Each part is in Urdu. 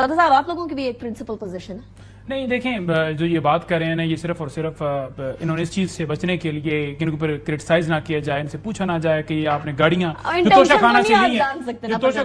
صاحب آپ لوگوں کی بھی ایک پرنسپل پوزیشن ہے. نہیں دیکھیں، جو یہ بات کر رہے ہیں نا، یہ صرف اور صرف انہوں نے اس چیز سے بچنے کے لیے کہ ان کے اوپر کرٹیسائز نہ کیا جائے، ان سے پوچھا نہ جائے کہ یہ آپ نے گاڑیاں جو توشہ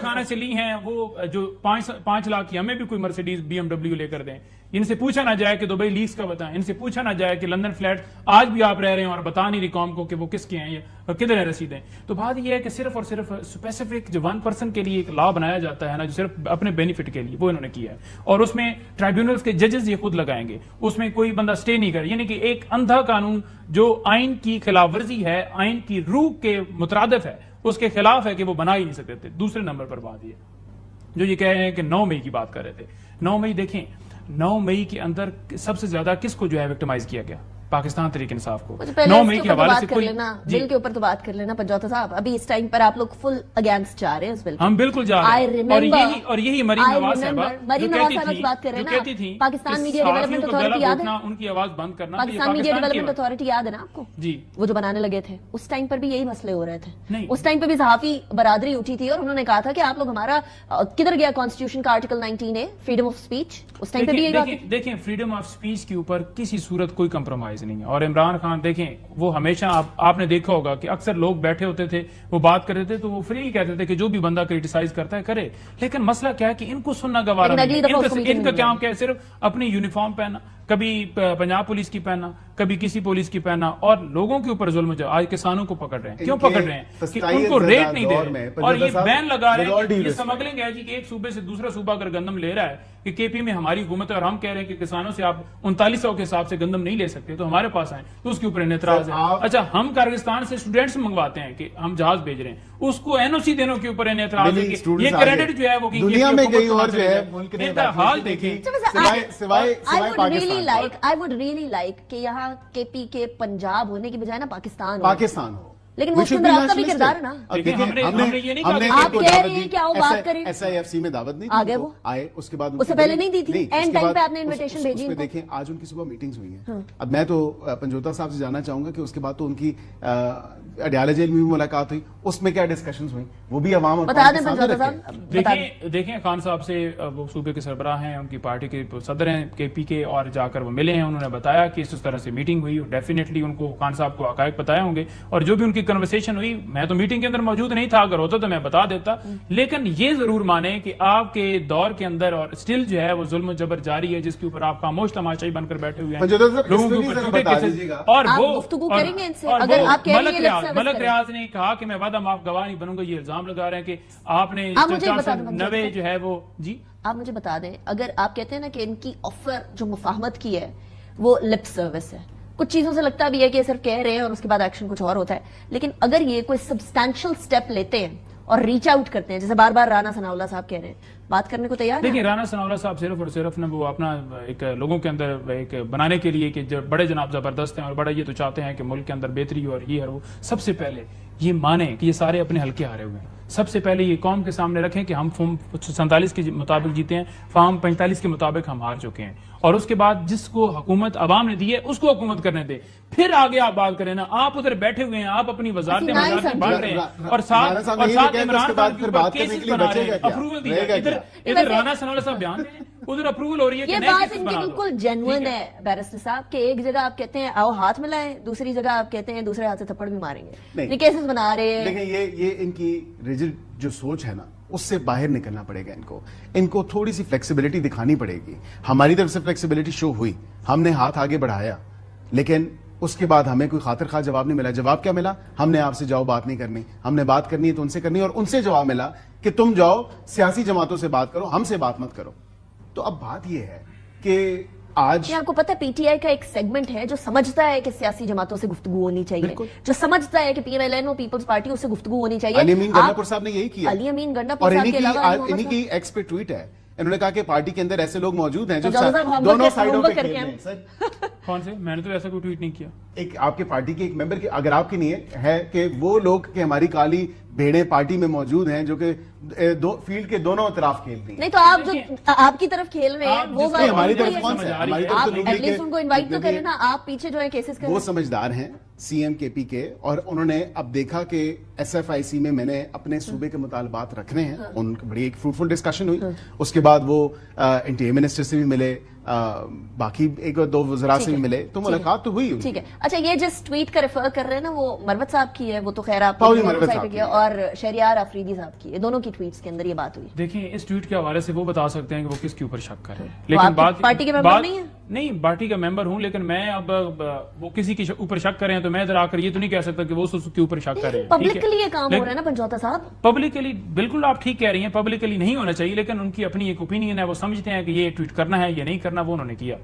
خانہ سے لی ہیں وہ جو 5 لاکھ کی ہمیں بھی کوئی مرسیڈیز BMW لے کر دیں. ان سے پوچھا نہ جائے کہ دبئی لیز کا بتائیں، ان سے پوچھا نہ جائے کہ لندن فلیٹ آج بھی آپ رہ رہے ہیں اور بتا نہیں رہی قوم کو کہ وہ کس کے ہیں اور کدھر ہیں رسیدیں. تو بات یہ ہے کہ صرف اور صرف اسپیسیفک جو 1% کے لیے ایک لا بنایا جاتا ہے نا، جو صرف اپنے بینیفٹ کے لیے، وہ انہوں نے کیا ہے. اور اس میں ٹرائیبیونلز کے ججز یہ خود لگائیں گے، اس میں کوئی بندہ سٹے نہیں کرے. یعنی کہ ایک اندھا قانون جو آئین کی خلاف ورزی ہے، آئین کی روح کے مترادف ہے، اس کے خلاف ہے کہ وہ بنا ہی نہیں سکتے تھے. دوسرے نمبر پر بات یہ جو یہ کہہ رہے ہیں کہ 9 مئی کی بات کر رہے تھے. 9 مئی دیکھیں، 9 مئی کے اندر سب سے زیادہ کس کو جو ہے وکٹمائز کیا گیا؟ پاکستان تحریک انصاف کو. 9 مئی کے حوالے سے کوئی بل کے اوپر تو بات کر لینا پنجوتا صاحب. ابھی اس ٹائم پر آپ لوگ فل اگینسٹ جا رہے ہیں اس بل. ہم بالکل جا رہے ہیں، اور یہی مریم نواز صاحبہ جو کہتی تھی پاکستان میڈیا ڈیولپمنٹ اتھارٹی یاد ہے، ان کی آواز بند کرنا. پاکستان میڈیا ڈیولپمنٹ اتھارٹی یاد ہے نا آپ کو؟ جی. وہ جو بنانے لگے تھے اس ٹائم پر بھی یہی مسئلے ہو رہے تھے. اس ٹائم پہ بھی صحافی برادری اٹھی تھی اور انہوں نے کہا تھا کہ آپ لوگ ہمارا کدھر گیا کانسٹیٹیوشن کا article 19A freedom of speech. اس ٹائم پہ بھی یہی دیکھیں، فریڈم آف اسپیچ کے اوپر کسی صورت کوئی کمپرومائز نہیں ہے. اور عمران خان دیکھیں، وہ ہمیشہ آپ نے دیکھا ہوگا کہ اکثر لوگ بیٹھے ہوتے تھے، وہ بات کرتے تھے تو وہ فری کہتے تھے کہ جو بھی بندہ کرٹیسائز کرتا ہے کرے. لیکن مسئلہ کیا ہے کہ ان کو سننا گوارا نہیں ہے. ان کا کام کیا ہے؟ صرف اپنی یونیفارم پہننا، کبھی پنجاب پولیس کی پہننا، کبھی کسی پولیس کی پہننا، اور لوگوں کے اوپر ظلم جو آج کسانوں کو پکڑ رہے ہیں. کیوں پکڑ رہے ہیں؟ کہ ان کو ریٹ نہیں دے رہے اور یہ بین لگا رہے ہیں. یہ سمگلنگ ہے جی کہ ایک صوبے سے دوسرا صوبہ اگر گندم لے رہا ہے کہ KP میں ہماری حکومت ہے اور ہم کہہ رہے ہیں کہ کسانوں سے آپ 3900 کے حساب سے گندم نہیں لے سکتے تو ہمارے پاس آئیں، تو اس کے اوپر اعتراض ہے. اچھا، ہم کارگستان سے اسٹوڈنٹس منگواتے ہیں کہ ہم جہاز بھیج رہے ہیں، اس کو NOC دینے کے اوپر اعتراض ہے کہ یہ کریڈٹ جو ہے وہ دنیا میں کہیں اور جو ہے ملک نے حال دیکھیں. I would really like کہ یہاں KP کے پنجاب ہونے کی بجائے نا پاکستان ہو، لیکن وہ آپ کا بھی کردار ہے نا. آپ کہہ رہے ہیں کہ آؤ بات کریں. SIFC میں دعوت نہیں آگے وہ آئے، اس کے بعد اس سے پہلے نہیں دی تھی، اینڈ ٹائم پہ آپ نے انویٹیشن بھیجی. دیکھیں آج ان کی صبح میٹنگز ہوئی ہیں. اب میں تو پنجوتا صاحب سے جاننا چاہوں گا کہ اس کے بعد تو ان کی اڈیالہ جیل میں بھی ملاقات ہوئی، اس میں کیا ڈسکشنز ہوئی وہ بھی عوام اور بتا دیں پنجوتا صاحب. دیکھیں خان صاحب سے وہ صوبے کے سربراہ ہیں، ان کی پارٹی کے صدر ہیں KP کے، اور جا کر وہ ملے ہیں. انہوں نے بتایا کہ اس طرح سے میٹنگ ہوئی، اور ڈیفینیٹلی ان کو خان صاحب کو حقائق بتائے ہوں گے. اور جو بھی ان کی کنورسیشن ہوئی، میں تو میٹنگ کے اندر موجود نہیں تھا، اگر ہوتا تو میں بتا دیتا. لیکن یہ ضرور مانیں کہ آپ کے دور کے اندر اور اسٹل جو ہے وہ ظلم و جبر جاری ہے، جس کے اوپر آپ خاموش تماشائی بن کر بیٹھے ہوئے ہیں. اور وہ ملک ریاض نے کہا کہ میں وعدہ معاف گواہ نہیں بنوں گا. یہ الزام لگا رہے ہیں کہ آپ نے 490 جو ہے وہ. جی آپ مجھے بتا دیں، اگر آپ کہتے ہیں نا کہ ان کی آفر جو مفاہمت کی ہے وہ لپ سروس ہے، کچھ چیزوں سے لگتا بھی ہے کہ صرف کہہ رہے ہیں اور اس کے بعد ایکشن کچھ اور ہوتا ہے، لیکن اگر یہ کوئی سبسٹینشل سٹیپ لیتے ہیں اور ریچ آؤٹ کرتے ہیں، جیسے بار بار رانا ثناء اللہ صاحب کہہ رہے ہیں، بات کرنے کو تیار ہے. دیکھیں رانا ثناء اللہ صاحب صرف اور صرف وہ اپنا ایک لوگوں کے اندر ایک بنانے کے لیے کہ بڑے جناب زبردست ہیں اور بڑا یہ تو چاہتے ہیں کہ ملک کے اندر بہتری ہو اور یہ ہے وہ. سب سے پہلے یہ مانیں کہ یہ سارے اپنے حلقے ہارے ہوئے ہیں. سب سے پہلے یہ قوم کے سامنے رکھیں کہ ہم فارم 47 کے مطابق جیتے ہیں، فارم 45 کے مطابق ہم ہار چکے ہیں. اور اس کے بعد جس کو حکومت عوام نے دی ہے اس کو حکومت کرنے دے، پھر آگے آپ بات کریں نا. آپ ادھر بیٹھے ہوئے ہیں، آپ اپنی وزارتیں بانٹ رہے ہیں اور ساتھ عمران خان کے اوپر کیسز بنا رہے ہیں، اپروول دیا ہے. ادھر رانا ثناء اللہ صاحب بیان دیں، ادھر اپروول ہو رہی ہے. یہ بات ان کی بالکل جینوئن ہے بیرسٹر صاحب کہ ایک جگہ آپ کہتے ہیں آؤ ہاتھ ملائیں، دوسری جگہ آپ کہتے ہیں دوسرے ہاتھ سے تھپڑ بھی ماریں گے. یہ کیسز بنا رہے ہیں. دیکھیں یہ ان کی ریجڈ جو سوچ ہے نا، اس سے باہر نکلنا پڑے گا. ان کو تھوڑی سی فلیکسیبلٹی دکھانی پڑے گی. ہماری طرف سے فلیکسیبلٹی شو ہوئی، ہم نے ہاتھ آگے بڑھایا، لیکن اس کے بعد ہمیں کوئی خاطر خواہ جواب نہیں ملا. جواب کیا ملا؟ ہم نے آپ سے جاؤ بات نہیں کرنی، ہم نے بات کرنی ہے تو ان سے کرنی. اور ان سے جواب ملا کہ تم جاؤ سیاسی جماعتوں سے بات کرو، ہم سے بات مت کرو. تو اب بات یہ ہے کہ آج آپ کو پتہ PTI کا ایک سیگمنٹ ہے جو سمجھتا ہے کہ سیاسی جماعتوں سے گفتگو ہونی چاہیے، جو سمجھتا ہے کہ PMLN اور پیپلز پارٹی اس سے گفتگو ہونی چاہیے. علی امین گنڈا پور صاحب نے یہی کیا. علی امین گنڈا پور صاحب کے علاوہ انہی کی ایکس پہ ٹویٹ ہے، انہوں نے کہا کہ پارٹی کے اندر ایسے لوگ موجود ہیں جو دونوں سائڈوں پہ کھیل رہے ہیں. سر کون سے؟ میں نے تو ایسا کوئی ٹویٹ نہیں کیا. ایک آپ کے پارٹی کے ایک ممبر کی، اگر آپ کی نہیں ہے کہ وہ لوگ کہ ہماری کالی بھیڑیں پارٹی میں موجود ہیں جو کہ فیلڈ کے دونوں اطراف کھیلتی ہیں. نہیں تو آپ جو آپ کی طرف کھیل رہے ہیں وہ ہماری طرف کون سا ہے؟ آپ ایٹ لیسٹ ان کو انوائٹ تو کریں نا. آپ پیچھے جو ہے کیسز کر وہ سمجھدار ہیں سی ایم کے پی کے, اور انہوں نے اب دیکھا کہ ایس ایف آئی سی میں نے اپنے صوبے کے مطالبات رکھنے ہیں. ان کی بڑی ایک فروٹفل ڈسکشن ہوئی. اس کے بعد وہ انٹیریئر منسٹر سے بھی ملے, باقی ایک دو وزراء سے بھی ملے, تو ملاقات تو ہوئی. ٹھیک ہے. اچھا یہ جس ٹویٹ کا ریفر کر رہے ہیں نا وہ مروت صاحب کی ہے, وہ تو خیر آپ کی اور شہریار آفریدی صاحب کی ہے, دونوں کی ٹویٹس کے اندر یہ بات ہوئی. دیکھیں اس ٹویٹ کے حوالے سے وہ بتا سکتے ہیں کہ وہ کس کے اوپر شک کر رہے ہیں, لیکن پارٹی کے ممبر نہیں ہے. نہیں پارٹی کا ممبر ہوں, لیکن میں اب وہ کسی کے اوپر شک کر رہے ہیں تو میں ادھر آ کر یہ تو نہیں کہہ سکتا کہ وہ اس کے اوپر شک کر رہے ہیں. پبلکلی یہ کام ہو رہا ہے نا پنجوتا صاحب, پبلکلی بالکل آپ ٹھیک کہہ رہی ہیں, پبلکلی نہیں ہونا چاہیے, لیکن ان کی اپنی ایک اوپینین ہے, وہ سمجھتے ہیں کہ یہ ٹویٹ کرنا ہے یا نہیں کرنا, وہ انہوں نے کیا.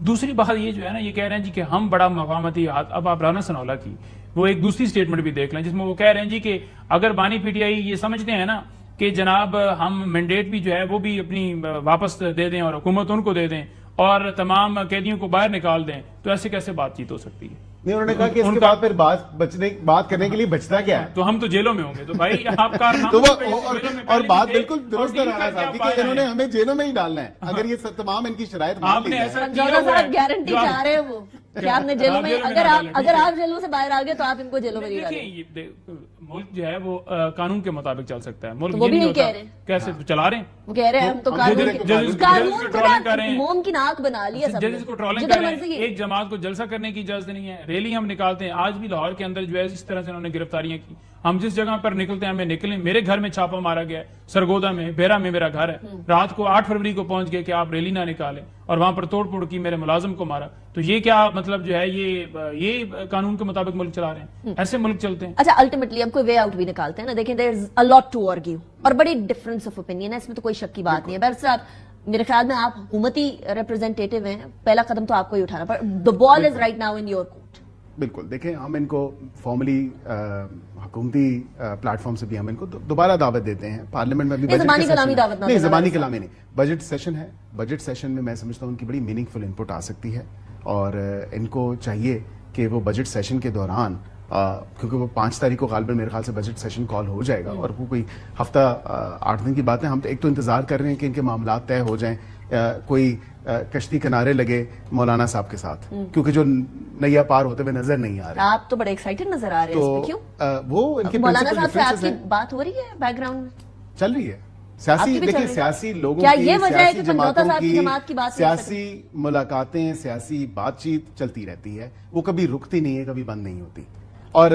دوسری بات یہ جو ہے نا, یہ کہہ رہے ہیں جی کہ ہم بڑا مقامتی, اب آپ رانا سنولا کی وہ ایک دوسری سٹیٹمنٹ بھی دیکھ لیں جس میں وہ کہہ رہے ہیں جی کہ اگر بانی پی ٹی آئی یہ سمجھتے ہیں نا کہ جناب ہم مینڈیٹ بھی جو ہے وہ بھی اپنی واپس دے دیں اور حکومت ان کو دے دیں اور تمام قیدیوں کو باہر نکال دیں, تو ایسے کیسے بات چیت ہو سکتی ہے؟ نہیں, انہوں نے کہا کہ اس کے بعد پھر بات کرنے کے لیے بچتا کیا ہے, تو ہم تو جیلوں میں ہوں گے. تو بھائی آپ کا اور بات بالکل درست رانا صاحب کی کہ انہوں نے ہمیں جیلوں میں ہی ڈالنا ہے اگر یہ تمام ان کی شرائط مان لی جائے. گارنٹی چاہ رہے ہیں وہ کہ آپ نے جیلوں میں, اگر آپ جیلوں سے باہر آ گئے تو آپ ان کو جیلوں میں ڈالیں. ملک جو ہے وہ قانون کے مطابق چل سکتا ہے, ملک وہ بھی نہیں کہہ رہے کیسے چلا رہے ہیں, وہ کہہ رہے ہیں ہم تو قانون موم کی ناک بنا لی ہے سب ججز کو ٹرولنگ کر رہے ہیں. ایک جماعت کو جلسہ کرنے کی اجازت نہیں ہے, ریلی ہم نکالتے ہیں. آج بھی لاہور کے اندر جو ہے اس طرح سے انہوں نے گرفتاریاں کی. ہم جس جگہ پر نکلتے ہیں ہمیں نکلیں. میرے گھر میں چھاپا مارا گیا ہے, سرگودا میں, بیرا میں میرا گھر ہے. رات کو 8 فروری کو پہنچ گئے کہ آپ ریلی نہ نکالیں, اور وہاں پر توڑ پھوڑ کی, میرے ملازم کو مارا. تو یہ کیا مطلب جو ہے یہ قانون کے مطابق ملک چلا رہے ہیں؟ ایسے ملک چلتے ہیں. اچھا الٹیمیٹلی اب کوئی وے آؤٹ بھی نکالتے ہیں نا. دیکھیں دیر از اے لاٹ ٹو آرگیو, اور بڑی ڈفرنس آف اوپینین ہے, اس میں تو کوئی شک کی بات نہیں ہے. بہرحال صاحب میرے خیال میں آپ حکومتی ریپرزینٹیٹیو ہیں, پہلا قدم تو آپ کو ہی اٹھانا پڑا. The ball is right now in your court. بالکل. دیکھیں ہم ان کو فارملی حکومتی پلیٹ فارم سے بھی ہم ان کو دوبارہ دعوت دیتے ہیں. پارلیمنٹ میں بھی زبانی کلامی دعوت نہیں, زبانی کلامی نہیں, بجٹ سیشن ہے. بجٹ سیشن میں میں سمجھتا ہوں ان کی بڑی میننگ فل انپٹ آ سکتی ہے, اور ان کو چاہیے کہ وہ بجٹ سیشن کے دوران, کیونکہ وہ 5 تاریخ کو غالباً میرے خیال سے بجٹ سیشن کال ہو جائے گا, اور وہ کوئی ہفتہ 8 دن کی بات ہے. ہم ایک تو انتظار کر رہے ہیں کہ ان کے معاملات طے ہو جائیں, کوئی کشتی کنارے لگے مولانا صاحب کے ساتھ, کیونکہ جو نیا پار ہوتے ہوئے نظر نہیں آ رہے. آپ تو بڑے ایکسائٹڈ نظر آ رہے ہیں, اس میں کیوں؟ وہ ان کے مولانا صاحب سے آپ کی بات ہو رہی ہے بیک گراؤنڈ میں چل رہی ہے. سیاسی دیکھیں, سیاسی لوگوں کی, سیاسی جماعتوں کی سیاسی ملاقاتیں, سیاسی بات چیت چلتی رہتی ہے, وہ کبھی رکتی نہیں ہے, کبھی بند نہیں ہوتی. اور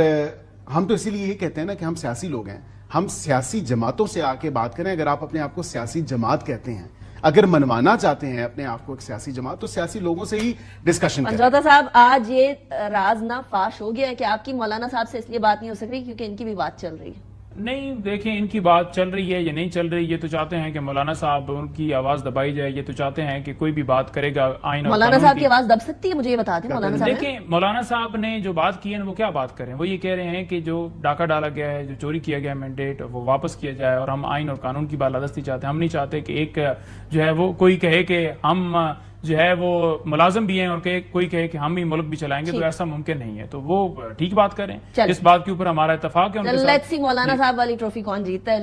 ہم تو اسی لیے یہی کہتے ہیں نا کہ ہم سیاسی لوگ ہیں, ہم سیاسی جماعتوں سے آ کے بات کریں. اگر آپ اپنے آپ کو سیاسی جماعت کہتے ہیں, اگر منوانا چاہتے ہیں اپنے آپ کو ایک سیاسی جماعت, تو سیاسی لوگوں سے ہی ڈسکشن کریں. پنجوتا صاحب آج یہ راز نہ فاش ہو گیا ہے کہ آپ کی مولانا صاحب سے اس لیے بات نہیں ہو سک رہی کیونکہ ان کی بھی بات چل رہی ہے. نہیں دیکھیں, ان کی بات چل رہی ہے یا نہیں چل رہی, یہ تو چاہتے ہیں کہ مولانا صاحب ان کی آواز دبائی جائے. یہ تو چاہتے ہیں کہ کوئی بھی بات کرے گا آئین اور مولانا صاحب کی آواز دب سکتی ہے, مجھے یہ بتا دیں. مولانا صاحب دیکھیں, مولانا صاحب نے جو بات کی ہے وہ کیا بات کریں. وہ یہ کہہ رہے ہیں کہ جو ڈاکہ ڈالا گیا ہے, جو چوری کیا گیا مینڈیٹ, وہ واپس کیا جائے, اور ہم آئین اور قانون کی بالادستی چاہتے ہیں. ہم نہیں چاہتے کہ ایک جو ہے وہ کوئی کہے کہ ہم جو ہے وہ ملازم بھی ہیں اور کوئی کہے کہ ہم ہی ملک بھی چلائیں گے, تو ایسا ممکن نہیں ہے. تو وہ ٹھیک بات کریں, اس بات کے اوپر ہمارا اتفاق ہے. لیٹس سی مولانا صاحب والی ٹرافی کون جیتتا ہے.